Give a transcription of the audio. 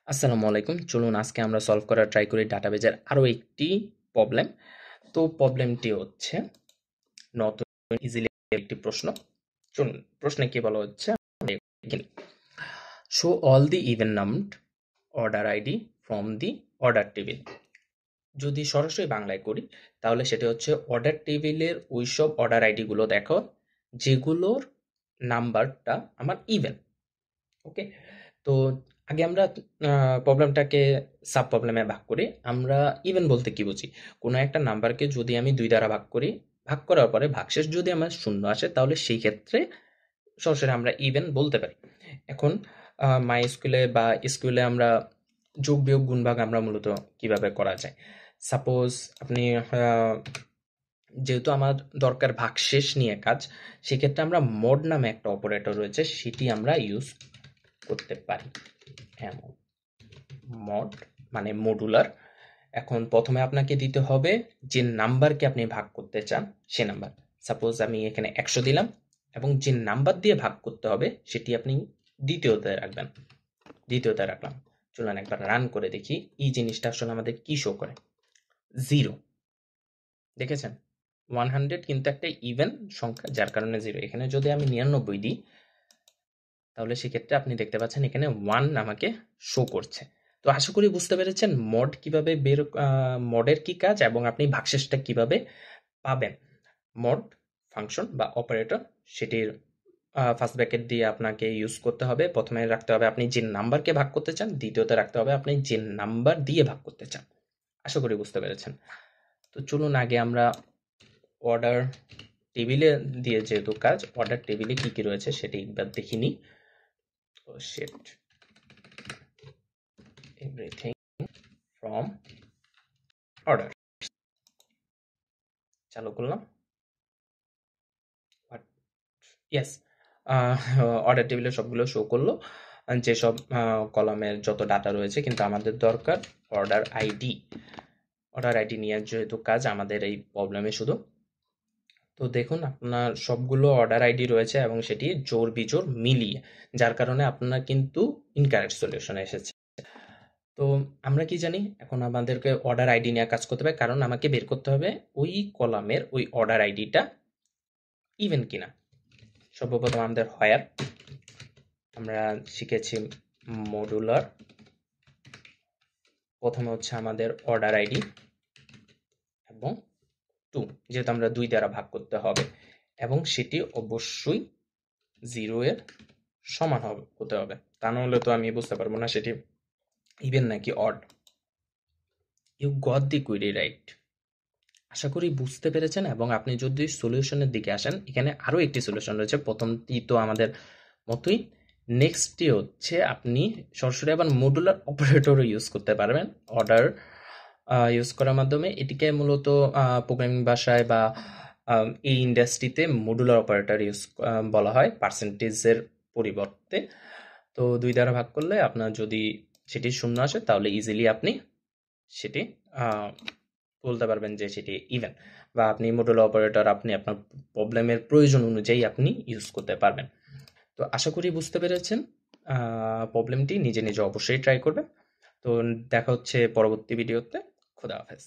আসসালামু আলাইকুম। চলুন আজকে আমরা সলভ করার ট্রাই করি ডাটাবেজের আরো একটি প্রবলেম। তো প্রবলেমটি হচ্ছে নতুন ইজিলি একটি প্রশ্ন। চলুন প্রশ্নে কি বলা হচ্ছে show all the even numbered order ID from the order table. যদি সরাসরি বাংলায় করি তাহলে সেটা হচ্ছে অর্ডার টেবিলের ওইসব অর্ডার আইডি গুলো দেখো যেগুলোর নাম্বারটা আমার ইভেন। ওকে, তো আগে আমরা প্রবলেমটাকে সাব প্রবলেমে ভাগ করি। আমরা ইভেন বলতে কি বুঝি? কোনো একটা নাম্বারকে যদি আমি 2 দ্বারা ভাগ করি, ভাগ করার পরে ভাগশেষ যদি আমার শূন্য আসে তাহলে সেই ক্ষেত্রে সরাসরি আমরা ইভেন বলতে পারি। এখন মাই স্কুলে বা স্কুলে আমরা যোগ বিয়োগ গুণ ভাগ আমরা মূলত কিভাবে করা যায়? সাপোজ আপনি যেহেতু আমার দরকার ভাগশেষ নিয়ে কাজ, সেক্ষেত্রে আমরা মড নামে একটা অপারেটর রয়েছে, সেটি আমরা ইউজ করতে পারি। এমন মড মানে মডুলার। এখন প্রথমে আপনাকে দিতে হবে যে নাম্বারকে আপনি ভাগ করতে চান সে নাম্বার। সাপোজ আমি এখানে 100 দিলাম এবং যে নাম্বার দিয়ে ভাগ করতে হবে সেটি আপনি দ্বিতীয়তে রাখবেন। দ্বিতীয়তে রাখলাম। চলুন একবার রান করে দেখি এই জিনিসটা আসলে আমাদের কি শো করে। 0 দেখেছেন? 100 কিন্তু একটা ইভেন সংখ্যা, যার কারণে 0। এখানে যদি আমি 99 দিই তাহলে সেক্ষেত্রে আপনি দেখতে পাচ্ছেন এখানে 1 আমাকে শো করছে। তো আশা করি বুঝতে পেরেছেন মড কিভাবে মডের কি কাজ এবং আপনি ভাগশেষটা কিভাবে পাবেন। মড ফাংশন বা অপারেটর, সেটির ফার্স্ট ব্র্যাকেট দিয়ে আপনাকে ইউজ করতে হবে। প্রথমে রাখতে হবে আপনি যে নাম্বারকে ভাগ করতে চান, দ্বিতীয়তে রাখতে হবে আপনি যে নাম্বার দিয়ে ভাগ করতে চান। আশা করি বুঝতে পেরেছেন। তো চলুন আগে আমরা অর্ডার টেবিলে দিয়ে যেহেতু কাজ, অর্ডার টেবিলে কি কি রয়েছে সেটি একবার দেখিনি। Oh shit. Everything from order. চালু করলাম। ইয়েস, অর্ডার টেবিলে সবগুলো শো করলো, যেসব কলামের যত ডাটা রয়েছে, কিন্তু আমাদের দরকার অর্ডার আইডি। অর্ডার আইডি নিয়ে যেহেতু কাজ আমাদের এই প্রবলেমে শুধু। তো দেখুন আপনার সবগুলো অর্ডার আইডি রয়েছে এবং সেটি জোড় বিজোড় মিলিয়ে, যার কারণে আপনার কিন্তু ইনকারেক্ট সলিউশন এসেছে। তো আমরা কি জানি? এখন আমাদেরকে অর্ডার আইডি নিয়ে কাজ করতে হবে, কারণ আমাকে বের করতে হবে ওই কলামের ওই অর্ডার আইডিটা ইভেন কিনা। সর্বপ্রথম আমাদের হোয়ার, আমরা শিখেছি মডুলার। প্রথমে হচ্ছে আমাদের অর্ডার আইডি এবং 2, যেহেতু আমরা 2 দ্বারা ভাগ করতে হবে এবং সেটি অবশ্যই 0 এর সমান হতে হবে, তা নাহলে তো আমি বুঝতে পারবো না সেটি ইভেন নাকি odd. You got the query right. আশা করি বুঝতে পেরেছেন। এবং আপনি যদি সলিউশনের দিকে আসেন, এখানে আরো একটি সলিউশন রয়েছে। প্রথমটি তো আমাদের মতোই, নেক্সটটি হচ্ছে আপনি সরাসরি আবার মডুলার অপারেটরও ইউজ করতে পারবেন। অর্ডার ইউজ করার মাধ্যমে এটিকে মূলত প্রোগ্রামিং ভাষায় বা এই ইন্ডাস্ট্রিতে মডুলার অপারেটর ইউজ বলা হয় পার্সেন্টেজের পরিবর্তে। তো 2 দ্বারা ভাগ করলে আপনার যদি সেটি শূন্য আসে তাহলে ইজিলি আপনি সেটি বলতে পারবেন যে সেটি ইভেন, বা আপনি মডুলার অপারেটর আপনি আপনার প্রবলেমের প্রয়োজন অনুযায়ী আপনি ইউজ করতে পারবেন। তো আশা করি বুঝতে পেরেছেন। প্রবলেমটি নিজে নিজে অবশ্যই ট্রাই করবেন। তো দেখা হচ্ছে পরবর্তী ভিডিওতে। খোদা হাফেজ।